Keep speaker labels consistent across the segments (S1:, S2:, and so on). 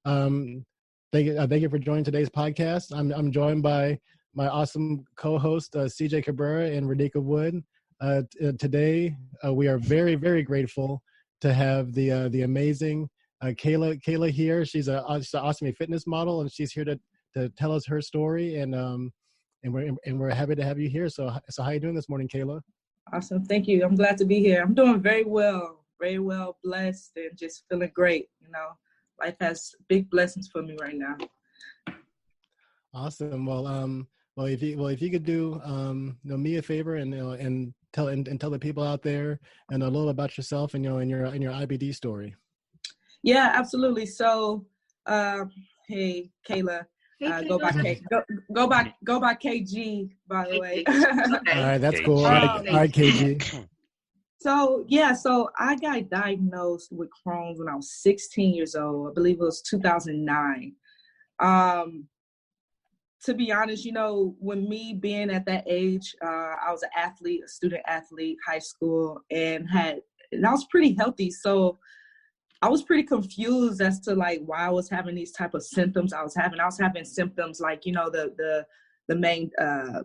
S1: Thank you for joining today's podcast. I'm joined by my awesome co-host CJ Cabrera and Radhika Wood. Today we are very, very grateful to have the amazing KayyG here. She's an Ostomy fitness model, and she's here to tell us her story. And we're happy to have you here. So how you doing this morning, KayyG?
S2: Awesome, thank you. I'm glad to be here. I'm doing very well, blessed, and just feeling great. You know, life has big blessings for me right now.
S1: Awesome. Well, if you could do me a favor and tell the people out there and a little about yourself and and your IBD story.
S2: Yeah, absolutely. So, hey, KayyG, go by KayyG, by the way.
S1: All right, that's cool. All right, KayyG.
S2: So I got diagnosed with Crohn's when I was 16 years old. I believe it was 2009. To be honest, when me being at that age, I was an athlete, a student athlete, high school, and I was pretty healthy. So I was pretty confused as to like why I was having these type of symptoms I was having. I was having symptoms like, the main, how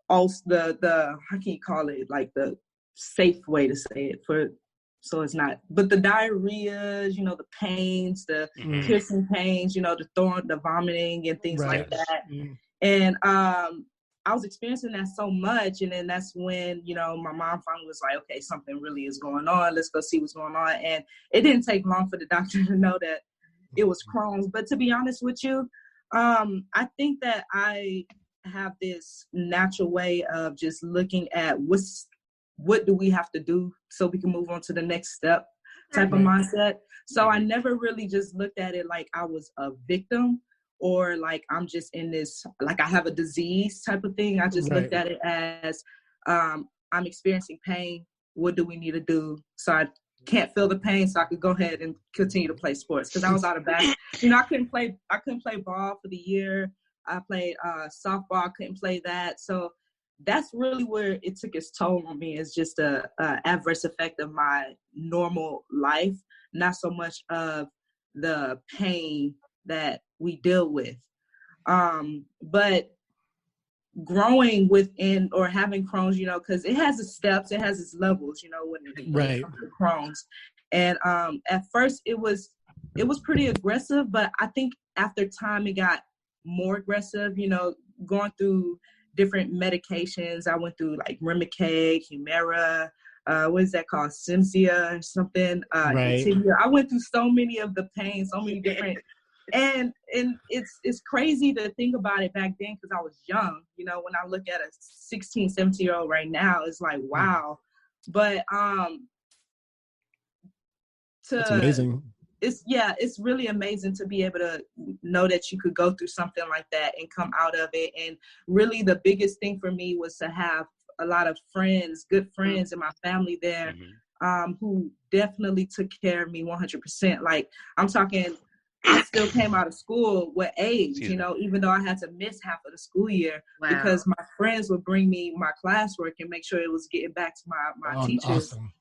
S2: can you call it? Like the safe way to say it so it's not, but the diarrhea, the pains, the piercing pains, the vomiting and things like that. And I was experiencing that so much. And then that's when, my mom finally was like, okay, something really is going on. Let's go see what's going on. And it didn't take long for the doctor to know that it was Crohn's. But to be honest with you, I think that I have this natural way of just looking at what do we have to do so we can move on to the next step type of mindset. So I never really just looked at it like I was a victim or like I'm just in this, like I have a disease type of thing. I just looked at it as I'm experiencing pain. What do we need to do so I can't feel the pain so I could go ahead and continue to play sports? Because I was out of basketball. I couldn't play ball for the year. I played softball. I couldn't play that. So that's really where it took its toll on me. It's just a adverse effect of my normal life, not so much of the pain that we deal with. But growing within or having Crohn's, because it has its steps, it has its levels, when it comes to Crohn's. And at first it was pretty aggressive, but I think after time it got more aggressive, going through different medications. I went through like Remicade, Humira, what is that called? Cimzia or something. Activia. I went through so many of the pain, so many different, and it's crazy to think about it back then because I was young. When I look at a 16, 17-year-old right now, it's like, wow. But
S1: that's amazing.
S2: It's really amazing to be able to know that you could go through something like that and come out of it. And really the biggest thing for me was to have a lot of friends, good friends in my family there, who definitely took care of me 100%. Like I'm talking, I still came out of school with age, even though I had to miss half of the school year because my friends would bring me my classwork and make sure it was getting back to my teachers.
S1: Awesome.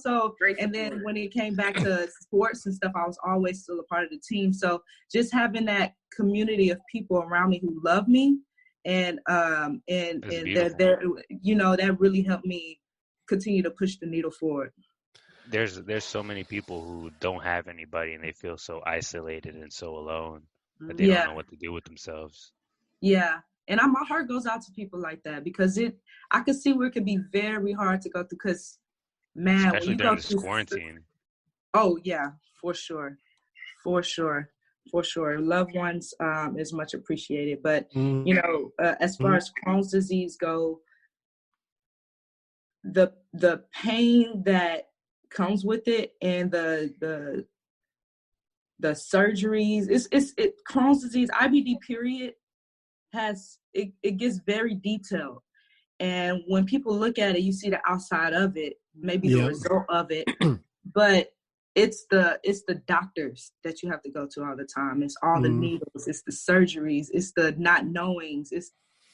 S2: So, and then when it came back to sports and stuff, I was always still a part of the team. So just having that community of people around me who love me and they're there, that really helped me continue to push the needle forward.
S3: There's so many people who don't have anybody and they feel so isolated and so alone that they don't know what to do with themselves.
S2: Yeah. And my heart goes out to people like that because I could see where it could be very hard to go through because, man,
S3: especially
S2: when you
S3: during
S2: go
S3: this quarantine.
S2: Oh, yeah, for sure. Loved ones is much appreciated. But, as far as Crohn's disease go, the pain that comes with it and the surgeries, Crohn's disease, IBD period, it gets very detailed. And when people look at it, you see the outside of it, maybe the result of it, but it's the doctors that you have to go to all the time. It's all the needles, it's the surgeries, it's the not knowings, it's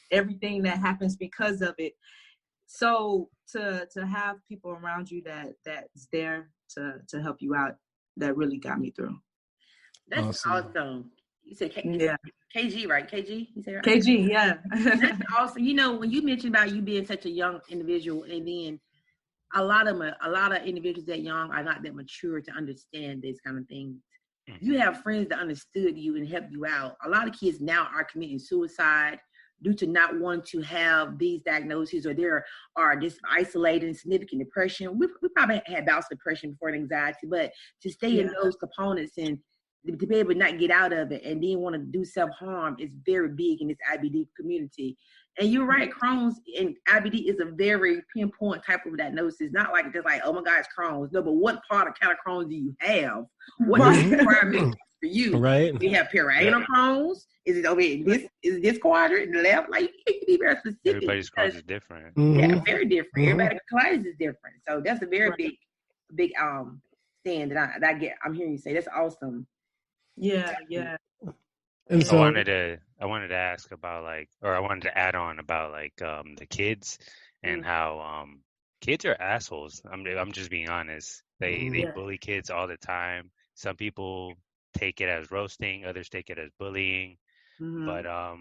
S2: everything that happens because of it. So to have people around you that's there to help you out, that really got me through.
S4: That's awesome. You said KayyG, right? KayyG? You said right?
S2: KayyG, yeah.
S4: That's awesome. You know, when you mentioned about you being such a young individual, and then a lot of individuals that young are not that mature to understand this kind of thing. You have friends that understood you and helped you out. A lot of kids now are committing suicide due to not wanting to have these diagnoses, or there are just isolated and significant depression. We probably had bouts of depression before and anxiety, but to stay in those components and to be able to not get out of it and then want to do self-harm is very big in this IBD community. And you're right, Crohn's and IBD is a very pinpoint type of diagnosis. Not like just like, oh my God, it's Crohn's. No, but what part of kind of Crohn's do you have? What is the requirement for you?
S1: Right.
S4: Do you have perianal Crohn's? Is it over here? Is this quadrant, the left? Like, you can be very specific.
S3: Everybody's Crohn's is different.
S4: Yeah, very different. Everybody's colitis is different. So that's a very big stand that I'm hearing you say. That's awesome.
S2: Yeah.
S1: And so
S3: I wanted to ask about I wanted to add on about the kids and how kids are assholes. I'm just being honest. They bully kids all the time. Some people take it as roasting, others take it as bullying. But I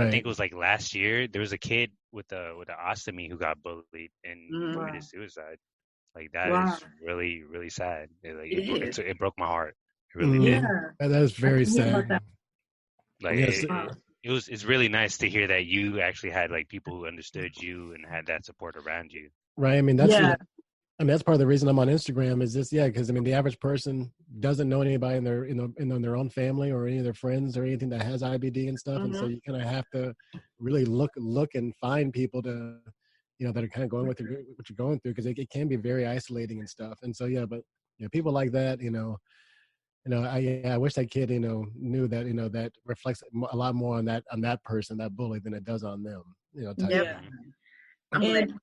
S3: think it was last year there was a kid with a ostomy who got bullied and committed suicide. That is really, really sad. It broke my heart. It really did.
S1: That is very sad.
S3: It's really nice to hear that you actually had people who understood you and had that support around you.
S1: Right. I mean, that's part of the reason I'm on Instagram is this. Yeah. Cause the average person doesn't know anybody in their own family or any of their friends or anything that has IBD and stuff. And so you kind of have to really look and find people to, that are kind of going with what you're going through. Cause it can be very isolating and stuff. And so, but people like that, I wish that kid, knew that, that reflects a lot more on that person, that bully, than it does on them,
S2: And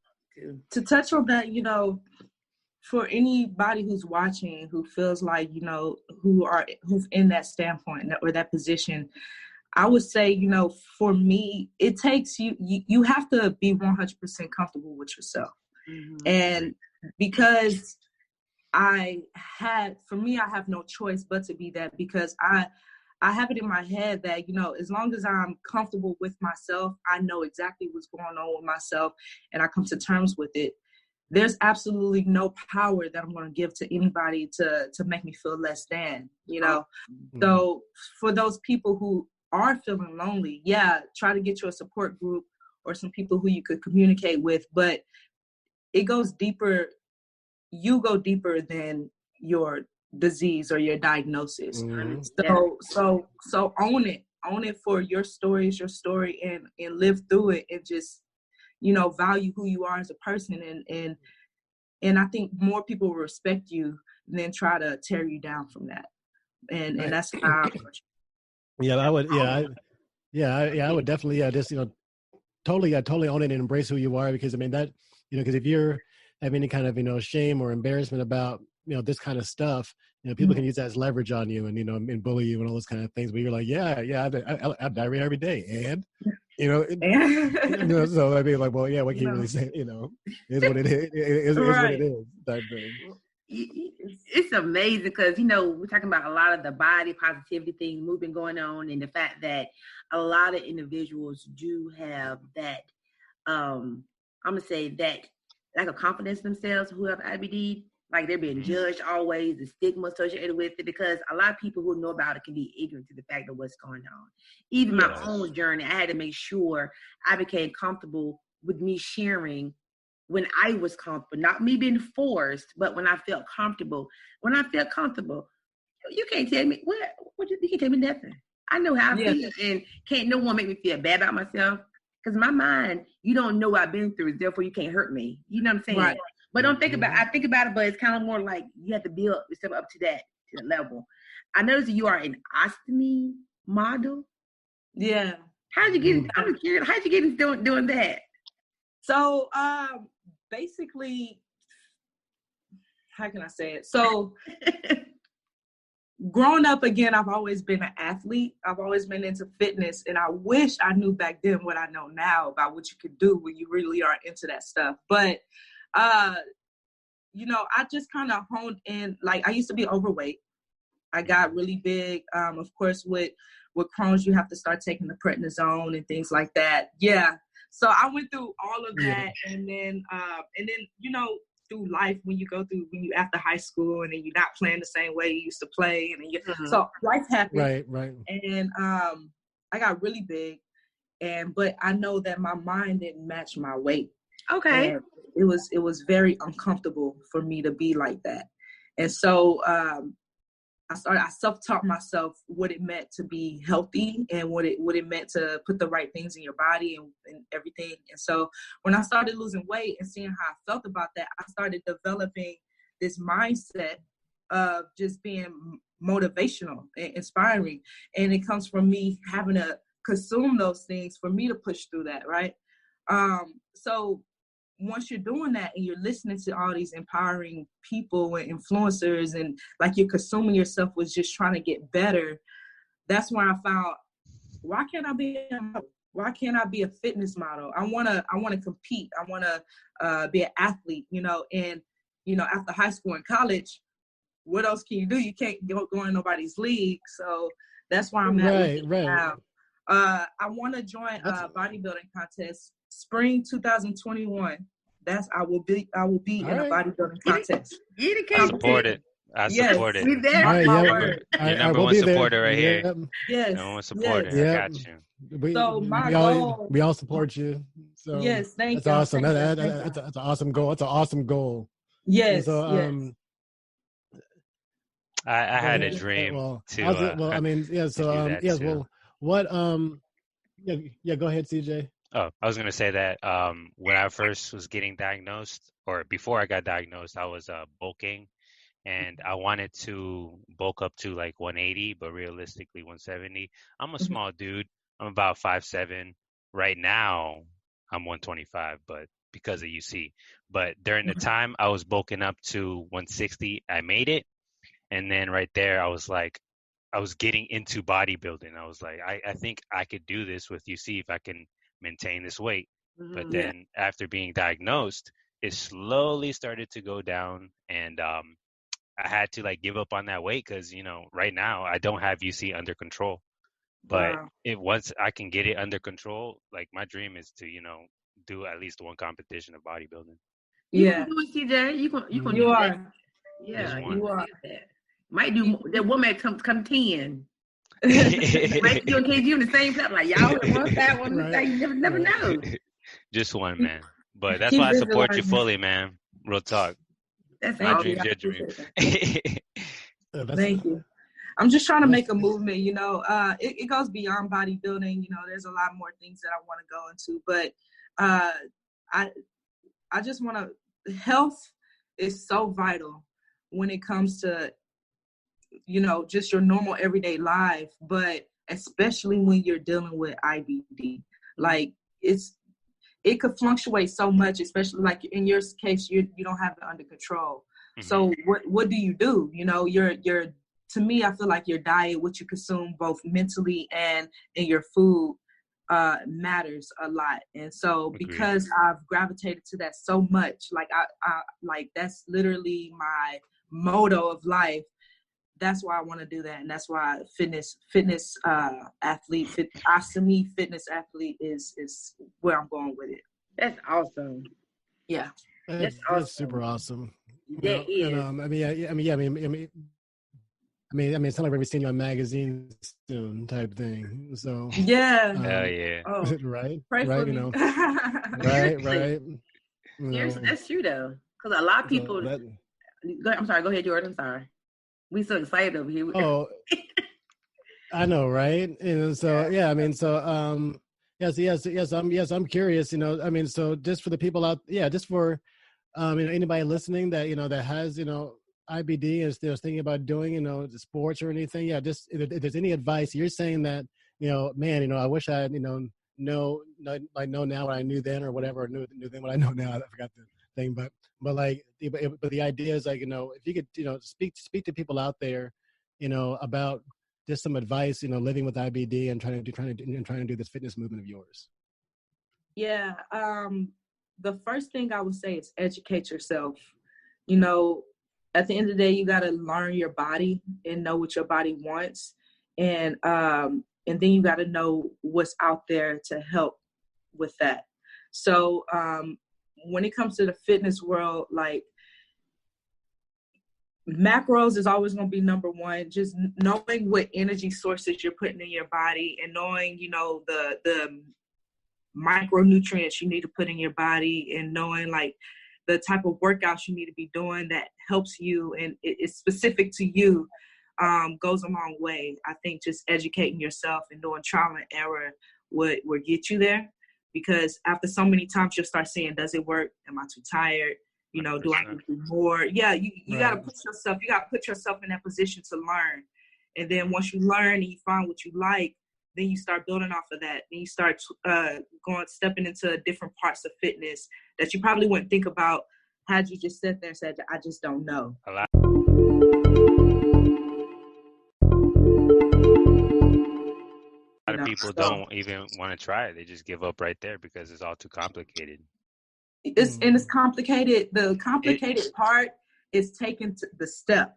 S2: to touch on that, for anybody who's watching, who feels like, who's in that standpoint or that position, I would say, for me, it takes you have to be 100% comfortable with yourself. And because I have no choice but to be that, because I have it in my head that, as long as I'm comfortable with myself, I know exactly what's going on with myself and I come to terms with it. There's absolutely no power that I'm going to give to anybody to make me feel less than, So for those people who are feeling lonely, try to get you a support group or some people who you could communicate with, but it goes deeper. You go deeper than your disease or your diagnosis. So own it for your story is your story and live through it and just, value who you are as a person. And I think more people will respect you than try to tear you down from that. And that's how
S1: I would definitely just totally own it and embrace who you are, because because if you're have any kind of shame or embarrassment about this kind of stuff, people can use that as leverage on you and and bully you and all those kind of things. But you're like, I have diarrhea every day, and so what can you really say? Is what it is what it is. Type thing.
S4: It's amazing because we're talking about a lot of the body positivity thing moving going on, and the fact that a lot of individuals do have that. I'm gonna say that lack of confidence in themselves who have IBD, like they're being judged always, the stigma associated with it, because a lot of people who know about it can be ignorant to the fact of what's going on. Even my own journey, I had to make sure I became comfortable with me sharing when I was comfortable, not me being forced, but when I felt comfortable. When I felt comfortable, you can't tell me you can't tell me nothing. I know how I feel, and can't no one make me feel bad about myself. Because my mind, you don't know what I've been through, therefore you can't hurt me. You know what I'm saying? Right. But don't think about it. I think about it, but it's kind of more like you have to build yourself up to that level. I noticed that you are an ostomy model.
S2: Yeah.
S4: How'd you get? I'm curious. How'd you get into doing that?
S2: So basically, how can I say it? So growing up, again, I've always been an athlete. I've always been into fitness, and I wish I knew back then what I know now about what you could do when you really are into that stuff. But, I just kind of honed in. Like, I used to be overweight, I got really big. Of course, with Crohn's, you have to start taking the prednisone and things like that. Yeah. So I went through all of that, and then through life, when you after high school, and then you're not playing the same way you used to play, and then so life happened.
S1: Right.
S2: And I got really big, but I know that my mind didn't match my weight.
S4: Okay.
S2: And it was very uncomfortable for me to be like that. And so I self-taught myself what it meant to be healthy and what it meant to put the right things in your body and everything. And so when I started losing weight and seeing how I felt about that, I started developing this mindset of just being motivational and inspiring. And it comes from me having to consume those things for me to push through that, right? So once you're doing that and you're listening to all these empowering people and influencers, and like you're consuming yourself with just trying to get better, that's when I found, why can't I be a model? Why can't I be a fitness model? I wanna compete. I wanna be an athlete, and after high school and college, what else can you do? You can't go in nobody's league. So that's why I'm at
S1: right.
S2: now. I want to join a bodybuilding contest spring 2021. I will be in a bodybuilding contest.
S3: I support it. I support it. Your number one supporter right here.
S2: Yes.
S3: Number one supporter. I got you.
S1: We all support you. So
S2: yes, thank you.
S1: That's awesome. That's an awesome goal. It's an awesome goal.
S2: Yes.
S1: So
S3: I had a dream to.
S1: What? Go ahead, CJ.
S3: Oh, I was gonna say that when I first was getting diagnosed, or before I got diagnosed, I was bulking, and I wanted to bulk up to like 180, but realistically 170. I'm a small dude. I'm about 5'7". Right now, I'm 125, but because of UC. But during the time I was bulking up to 160, I made it. And then right there, I was getting into bodybuilding. I was like, I think I could do this with UC if I can maintain this weight. But then after being diagnosed, it slowly started to go down, and I had to like give up on that weight because right now I don't have UC under control. But once I can get it under control, like my dream is to do at least one competition of bodybuilding.
S4: You can do it, TJ. You are. Yeah, you are. Might do that. One may come 10. Might do a KayyG on the same platform. Like y'all want that one. Right. You never know.
S3: Just one, man. But that's why I support you fully, man. Real talk.
S4: That's
S3: my dream. Your dream.
S2: Thank you. I'm just trying to make a movement. It goes beyond bodybuilding. There's a lot more things that I want to go into, but I just want to. Health is so vital when it comes to just your normal everyday life, but especially when you're dealing with IBD. Like it could fluctuate so much, especially like in your case, you don't have it under control. Mm-hmm. So what do you do? Your to me, I feel like your diet, what you consume both mentally and in your food matters a lot. And so because I've gravitated to that so much, like I like that's literally my motto of life. That's why I want to do that, and that's why fitness athlete, Ostomy fitness athlete is where I'm going with it.
S4: That's awesome.
S2: Yeah,
S1: that's awesome. That's super awesome.
S4: That is.
S1: And, it's not like we're seeing you on magazines soon, type thing. So
S2: yeah,
S3: hell yeah,
S1: right,
S2: pray
S1: right,
S2: for me.
S1: right.
S4: Seriously, that's true though, because a lot of people. I'm sorry. Go ahead, Jordan. I'm sorry. We so excited over here.
S1: Oh, I know, right? So yes. I'm curious. So just for the people out, just for anybody listening that that has IBD and is thinking about doing sports or anything. Yeah, just if there's any advice, you're saying that I wish I had know now what I knew then or whatever, or knew then what I know now. I forgot the thing, but the idea is like if you could speak to people out there about just some advice living with IBD and trying to do this fitness movement of yours.
S2: Yeah, the first thing I would say is educate yourself. at the end of the day, you got to learn your body and know what your body wants. And then you got to know what's out there to help with that. So when it comes to the fitness world, like, macros is always going to be number one. Just knowing what energy sources you're putting in your body, and knowing, you know, the micronutrients you need to put in your body, and knowing like the type of workouts you need to be doing that helps you and it's specific to you, goes a long way. I think just educating yourself and doing trial and error would get you there, because after so many times you'll start saying, does it work? Am I too tired? You know, do I need to do more? Yeah, you got to put yourself in that position to learn. And then once you learn and you find what you like, then you start building off of that. Then you start stepping into different parts of fitness that you probably wouldn't think about had you just sat there and said, I just don't know.
S3: A lot of people don't even want to try it. They just give up right there because it's all too complicated.
S2: It's complicated. The complicated part is taking the step.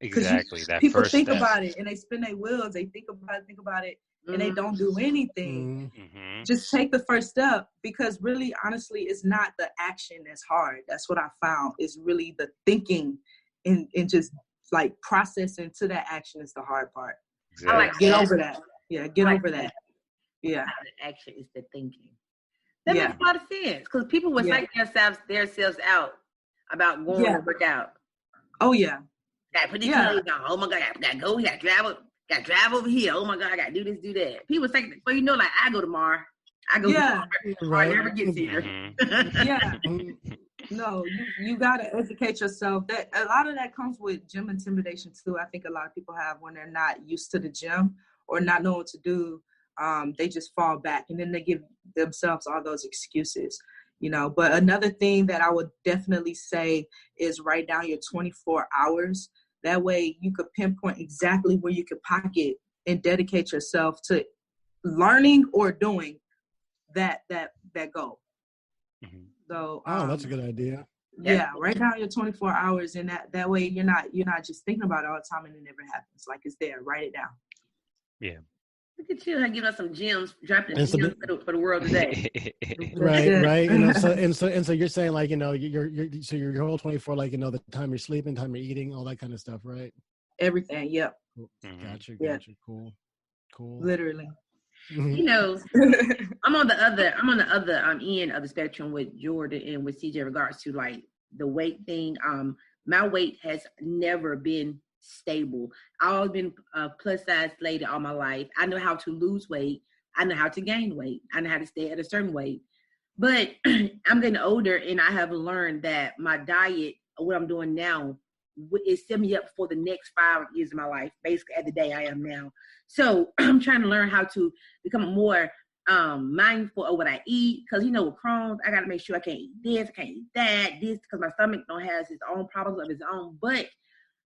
S3: Exactly. That
S2: people
S3: first
S2: think
S3: step.
S2: about it and they spin their wheels. They think about it, and they don't do anything.
S3: Mm-hmm.
S2: Just take the first step, because really, honestly, it's not the action that's hard. That's what I found. Is really the thinking and just like processing to that action is the hard part.
S3: Exactly.
S4: I like
S2: get over that. Yeah, get over that. Yeah.
S4: The action is the thinking. That makes a lot of sense, because people would psych themselves out about going to work out.
S2: Oh yeah.
S4: Gotta put these clothes on. Oh my God, I gotta go. Gotta drive over here. Oh my God, I gotta do this, do that. People think, well, you know, like I go tomorrow. I go tomorrow.
S1: Right.
S4: I never get here.
S2: Yeah. No, you gotta educate yourself. That a lot of that comes with gym intimidation too. I think a lot of people have when they're not used to the gym or not know what to do. They just fall back, and then they give themselves all those excuses, you know. But another thing that I would definitely say is write down your 24 hours. That way you could pinpoint exactly where you could pocket and dedicate yourself to learning or doing that goal.
S3: Mm-hmm.
S2: So
S1: that's a good idea.
S2: Yeah, write down your 24 hours, and that way you're not just thinking about it all the time and it never happens. Like, it's there. Write it down.
S3: Yeah.
S4: Look at you, giving us some gems, dropping gems for the world today.
S1: Right. You know, so you're saying, like, you know, your whole 24, like, you know, the time you're sleeping, time you're eating, all that kind of stuff, right?
S2: Everything. Yep.
S3: Mm-hmm.
S1: Gotcha. Cool.
S2: Literally.
S4: You know, I'm on the other end of the spectrum with Jordan and with CJ in regards to like the weight thing. My weight has never been stable. I've always been a plus size lady all my life. I know how to lose weight. I know how to gain weight. I know how to stay at a certain weight. But I'm getting older, and I have learned that my diet, what I'm doing now, is set me up for the next 5 years of my life, basically at the day I am now. So I'm trying to learn how to become more mindful of what I eat, because, you know, with Crohn's, I got to make sure I can't eat this, I can't eat that, because my stomach has its own problems of its own. But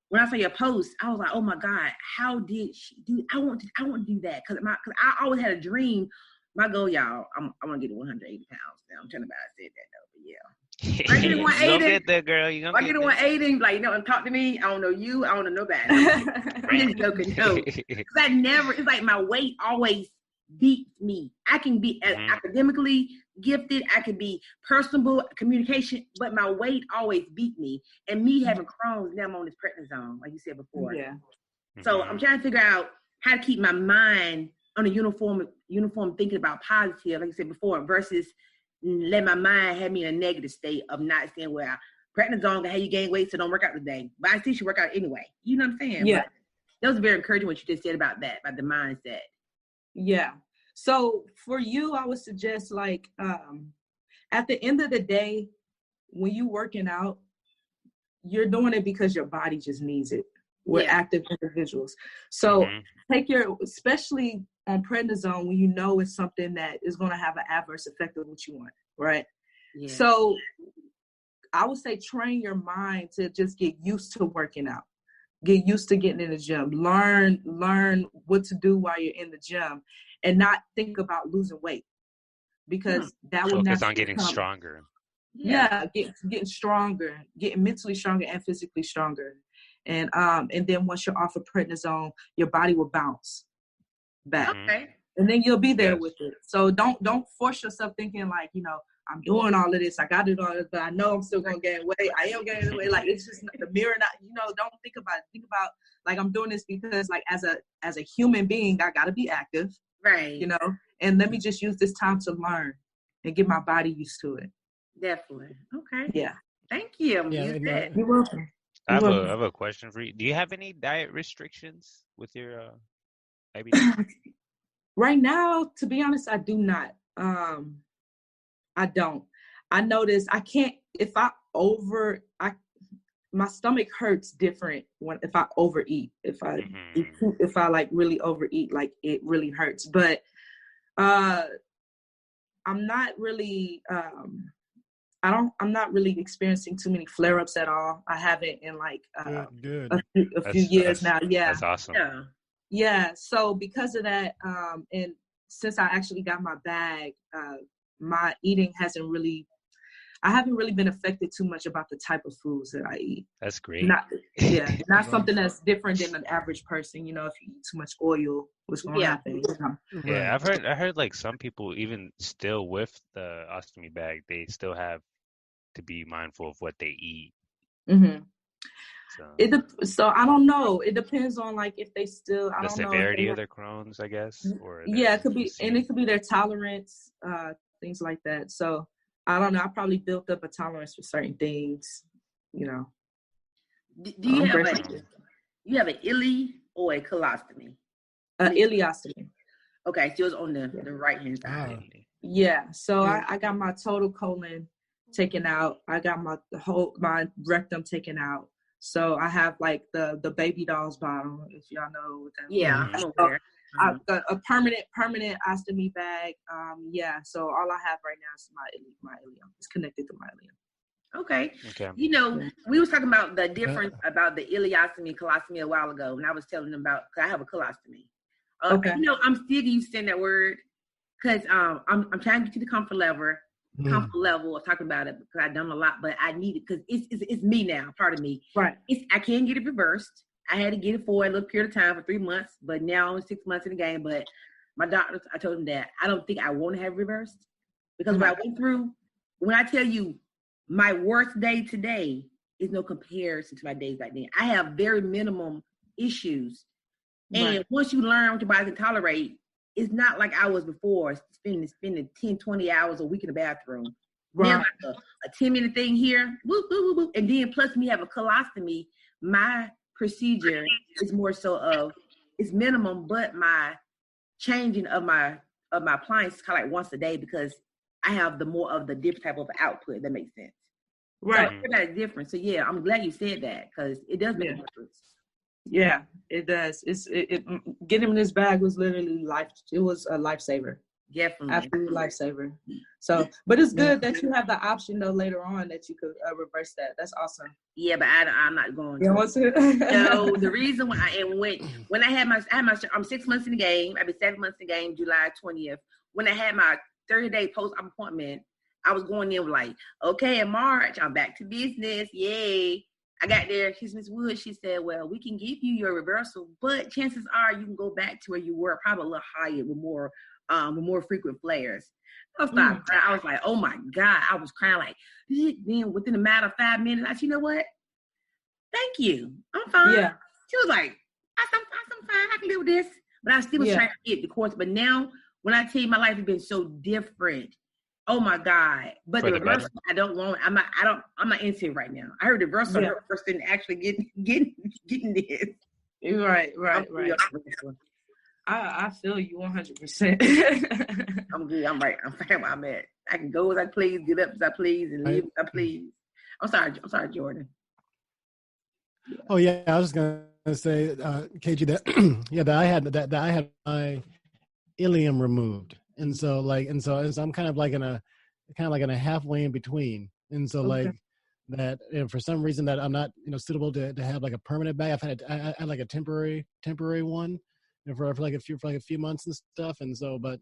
S4: when I saw your post, I was like, oh my God, how did she do? I want to do that, because I always had a dream. My goal, y'all, I want to get to 180 pounds now. I'm trying to say that though, but yeah. I get to 180.
S3: You gonna get there, girl. You gonna
S4: I get to 180, like, you know, and talk to me. I don't know you. I don't know nobody. I'm just joking, no. Because it's like my weight always beats me. I can be academically gifted. I can be personable, communication, but my weight always beat me. And me having Crohn's, now I'm on this prednisone, like you said before.
S2: Yeah.
S4: So I'm trying to figure out how to keep my mind on a uniform thinking about positive, like I said before, versus let my mind have me in a negative state of not saying, well, prednisone can have you gain weight, so don't work out today. But I still should work out anyway. You know what I'm saying?
S2: Yeah.
S4: But that was very encouraging what you just said about that, about the mindset.
S2: Yeah. So for you, I would suggest, like, at the end of the day, when you working out, you're doing it because your body just needs it. We're active individuals. So take especially on prednisone, when you know it's something that is going to have an adverse effect of what you want, right? Yeah. So I would say train your mind to just get used to working out. Get used to getting in the gym. Learn what to do while you're in the gym, and not think about losing weight, because that will
S3: focus on getting stronger.
S2: Getting stronger, getting mentally stronger and physically stronger. And then once you're off of prednisone, your body will bounce back.
S4: Okay.
S2: And then you'll be there with it. So don't force yourself thinking like, I'm doing all of this. I got to do all this, but I know I'm still going to gain weight. I am gaining weight. Like, it's just the mirror. Don't think about it. Think about, like, I'm doing this because, like, as a human being, I got to be active.
S4: Right.
S2: And let me just use this time to learn and get my body used to it.
S4: Definitely. Okay.
S2: Yeah.
S4: Thank you.
S2: You're welcome.
S3: I have a question for you. Do you have any diet restrictions with your IBD?
S2: Right now, to be honest, I do not. I don't. I notice I can't, my stomach hurts different if I overeat. If I like really overeat, like it really hurts. But I'm not really I'm not really experiencing too many flare-ups at all. I haven't in like a few years now. Yeah.
S3: That's awesome.
S2: Yeah. So because of that, and since I actually got my bag, my eating I haven't really been affected too much about the type of foods that I eat.
S3: That's great.
S2: Not something that's different than an average person. If you eat too much oil, what's going to happen?
S3: Yeah, I heard like some people, even still with the ostomy bag, they still have to be mindful of what they eat.
S2: Mm-hmm. So I don't know. It depends on like if they still
S3: the severity of their Crohn's, I guess. Or
S2: it could be, and it could be their tolerance, things like that. So I don't know. I probably built up a tolerance for certain things,
S4: Do you have an ileostomy or a colostomy?
S2: Ileostomy.
S4: Okay, so it's on the right hand side.
S2: Yeah. So I got my total colon taken out. I got my rectum taken out. So I have like the baby doll's bottom, if y'all know what that is.
S4: Yeah, I'm aware.
S2: I've got a permanent ostomy bag. So all I have right now is my ileum. It's connected to my ileum.
S4: Okay. We was talking about the difference about the ileostomy and colostomy a while ago, and I was telling them about, cause I have a colostomy.
S2: Okay.
S4: I'm still used to saying that word, cause I'm trying to get to the comfort level of talking about it, because I've done a lot, but I need it because it's me now, part of me.
S2: Right.
S4: I can get it reversed. I had to get it for a little period of time for 3 months, but now I'm 6 months in the game. But my doctor, I told him that I don't think I want to have reversed, because what I went through, when I tell you my worst day today is no comparison to my days back then. I have very minimum issues. And once you learn what your body can tolerate, it's not like I was before spending 10, 20 hours a week in the bathroom. Right. Now, like a 10-minute thing here, whoop, whoop, whoop, and then plus me have a colostomy, my procedure is more so of, it's minimum, but my changing of my appliance is kind of like once a day, because I have the more of the different type of output, if that makes sense. Right. So that's different. So yeah, I'm glad you said that, because it does make a difference.
S2: Yeah, it does. Getting him this bag was literally it was a lifesaver.
S4: Definitely.
S2: Absolute lifesaver. So, but it's good that you have the option though later on that you could reverse that. That's awesome.
S4: Yeah, but I'm not going to.
S2: You want to?
S4: No, the reason why when I had my I'm 6 months in the game. I've been 7 months in the game, July 20th. When I had my 30-day post-op appointment, I was going in like, okay, in March, I'm back to business. Yay. I got there. She's Miss Wood. She said, well, we can give you your reversal, but chances are you can go back to where you were, probably a little higher with more frequent flares. I was crying. I was like, oh my God. I was crying like, then within a matter of 5 minutes, I said, you know what? Thank you. I'm fine. Yeah. She was like, I'm fine. I can live with this. But I still was trying to get the course. But now, when I tell you my life has been so different, oh my God. But the reversal, I don't want, I'm not into it right now. I heard the reversal first than actually getting this.
S2: Right. I feel you 100%.
S4: I'm good. I'm right. I'm fine where I'm at. I can go as I please, get up as I please, and leave as I please. I'm sorry, Jordan.
S1: Oh yeah, I was gonna say, KayyG, that I had my ileum removed, and so I'm kind of like in a halfway in between, and so like that, for some reason that I'm not suitable to have like a permanent bag. I had like a temporary one, for like a few months and stuff, and so but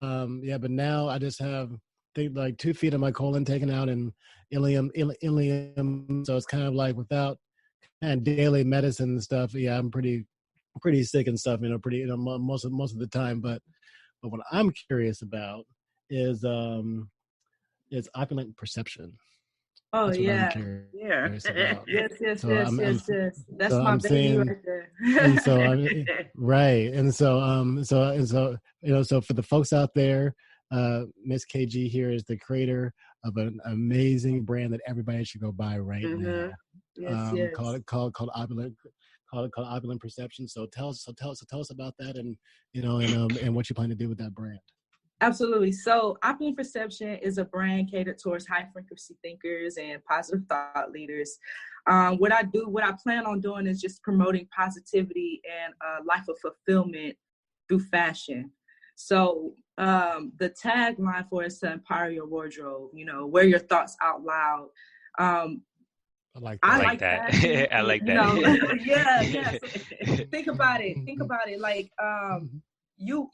S1: now I just have think like 2 feet of my colon taken out and ileum. So it's kind of like without kind of daily medicine and stuff. Yeah, I'm pretty sick and stuff. Most of the time. But what I'm curious about is opulent perception.
S2: Oh,
S1: That's what
S2: yeah.
S1: I'm curious about.
S2: Yes.
S1: So
S2: Yes. That's
S1: so
S2: my
S1: I'm
S2: baby
S1: saying,
S2: right there.
S1: and so I'm right, and so so for the folks out there, Miss KayyG here is the creator of an amazing brand that everybody should go buy right now.
S2: Yes.
S1: Called Opulent Perception. So tell us about that, and and what you plan to do with that brand.
S2: Absolutely. So Opulent Perception is a brand catered towards high frequency thinkers and positive thought leaders. What I plan on doing is just promoting positivity and a life of fulfillment through fashion. So the tagline for it is to empower your wardrobe, wear your thoughts out loud.
S3: I like that. I like that.
S2: Yeah. So think about it. Like, you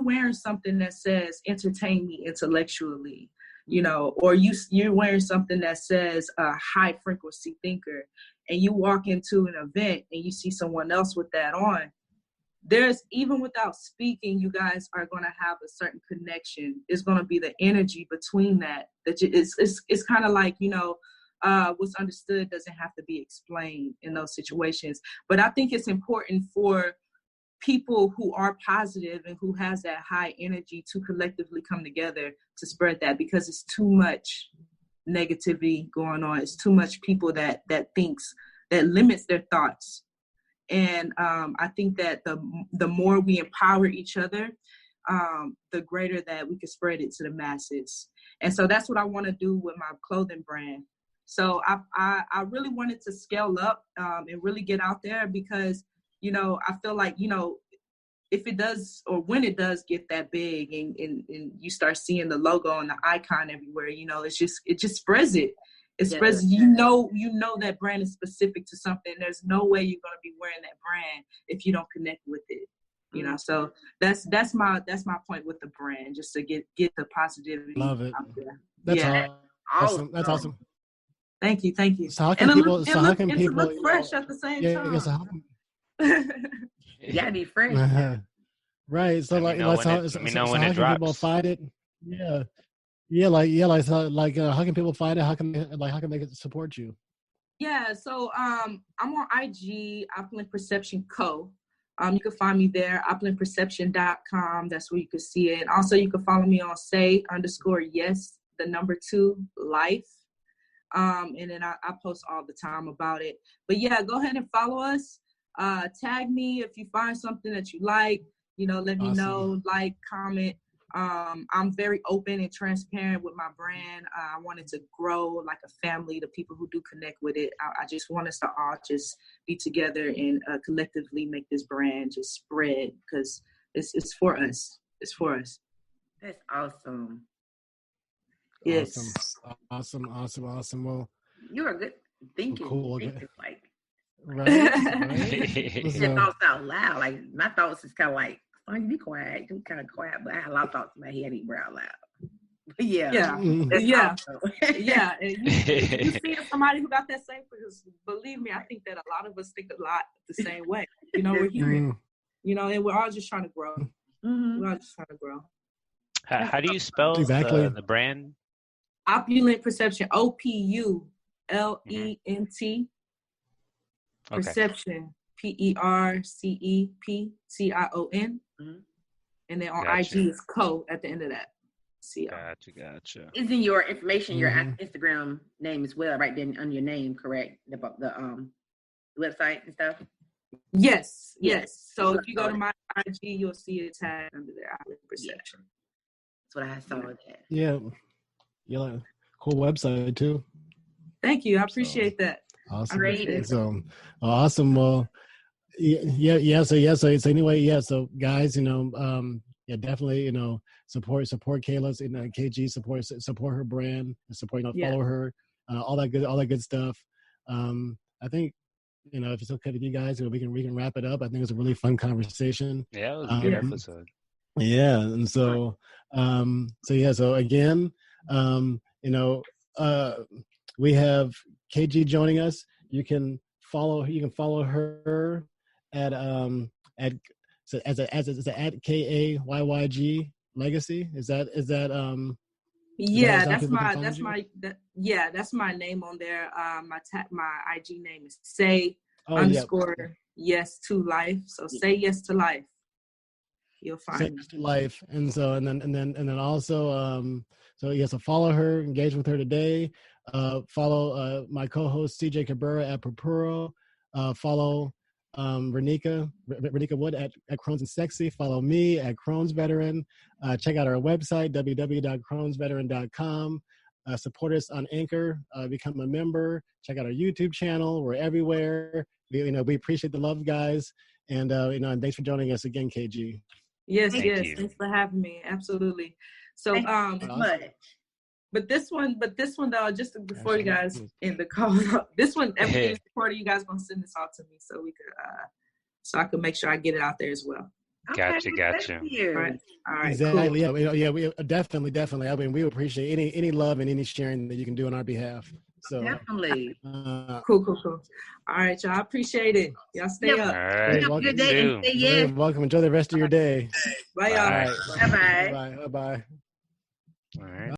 S2: wearing something that says entertain me intellectually, or you're wearing something that says high frequency thinker, and you walk into an event and you see someone else with that on. There's, even without speaking, you guys are going to have a certain connection. It's going to be the energy between it's kind of like, what's understood doesn't have to be explained in those situations. But I think it's important for people who are positive and who has that high energy to collectively come together to spread that, because it's too much negativity going on. It's too much people that thinks, that limits their thoughts. And I think that the more we empower each other, the greater that we can spread it to the masses. And so that's what I want to do with my clothing brand. So I really wanted to scale up and really get out there, because I feel like, if it does, or when it does get that big and you start seeing the logo and the icon everywhere, it just spreads it. It spreads, that brand is specific to something. There's no way you're going to be wearing that brand if you don't connect with it. So that's my point with the brand, just to get the positivity.
S1: Love it.
S2: Out there.
S1: That's awesome. That's awesome.
S2: Thank you.
S1: So how can people
S2: look fresh at the same time?
S4: You gotta be fresh.
S1: Right. So
S3: let me know when it drops.
S1: People find it? Yeah. How can people find it? How can they support you?
S2: Yeah. So I'm on IG, Opulent Perception Co. You can find me there, opulentperception.com. That's where you can see it. And also you can follow me on say_yes2life. And then I post all the time about it. But yeah, go ahead and follow us. Tag me if you find something that you like. Let me know. Like, comment. I'm very open and transparent with my brand. I want it to grow like a family. The people who do connect with it, I just want us to all just be together and collectively make this brand just spread, because it's for us. It's for us.
S4: That's awesome.
S2: Yes.
S1: Awesome. Well,
S4: you're a good thinking.
S1: Cool.
S4: Like,
S1: right.
S4: Your thoughts out loud. Like, my thoughts is kind of like, oh, you be quiet. You kind of quiet, but I have a lot of thoughts in my head. I need to out loud. But yeah.
S2: Awesome. Yeah. And you see somebody who got that same, because believe me, I think that a lot of us think a lot the same way. We're human. And we're all just trying to grow.
S4: Mm-hmm.
S2: We're all just trying to grow.
S3: How do you spell the brand?
S2: Opulent Perception. OPULENT. Perception. PERCEPTION.
S4: Mm-hmm.
S2: And then on IG is Co at the end of that.
S3: Gotcha.
S4: Isn't your information your Instagram name as well, right? Then on your name, correct? The website and stuff.
S2: Yes. So if you go to my IG, you'll see it tagged under there. Opulent Perception.
S4: That's what I saw. That.
S1: Yeah. Cool website too.
S2: Thank you. I appreciate that.
S1: Awesome.
S2: Great.
S1: So awesome. Well, So anyway, so guys, definitely, support Kayla's, KayyG, support her brand, support, follow her, all that good stuff. I think, if it's okay with you guys, we can wrap it up. I think it's a really fun conversation.
S3: Yeah, it was a good episode.
S1: Yeah, and so again, You know, we have KayyG joining us. You can follow her at at KayyG Legacy. Is that
S2: Yeah,
S1: how people can find you?
S2: That's my name on there. My IG name is say _ yes to life. So say yes to life. You'll find me.
S1: To life. And then also so follow her, engage with her today. Follow my co-host CJ Cabrera at Purpuro. Follow Renika Wood at Crohn's and Sexy. Follow me at Crohn's Veteran. Check out our website, www.crohnsveteran.com. Support us on Anchor. Become a member. Check out our YouTube channel. We're everywhere. We appreciate the love, guys. And and thanks for joining us again, KayyG.
S2: Yes. Thanks for having me. Absolutely. So But this one though, just before you guys end the call, this one, everything is recorded. You guys gonna send this all to me so we could, so I can make sure I get it out there as well.
S3: Gotcha.
S2: All right.
S1: Exactly.
S2: Cool.
S1: Yeah. We definitely. I mean, we appreciate any love and any sharing that you can do on our behalf. So
S4: definitely.
S2: Cool. All right, y'all. I appreciate it. Y'all stay up.
S3: All right.
S1: Welcome.
S4: Good day and say yes.
S1: Welcome. Enjoy the rest of your day.
S2: Bye, y'all.
S4: Bye.
S1: Bye.
S3: All right.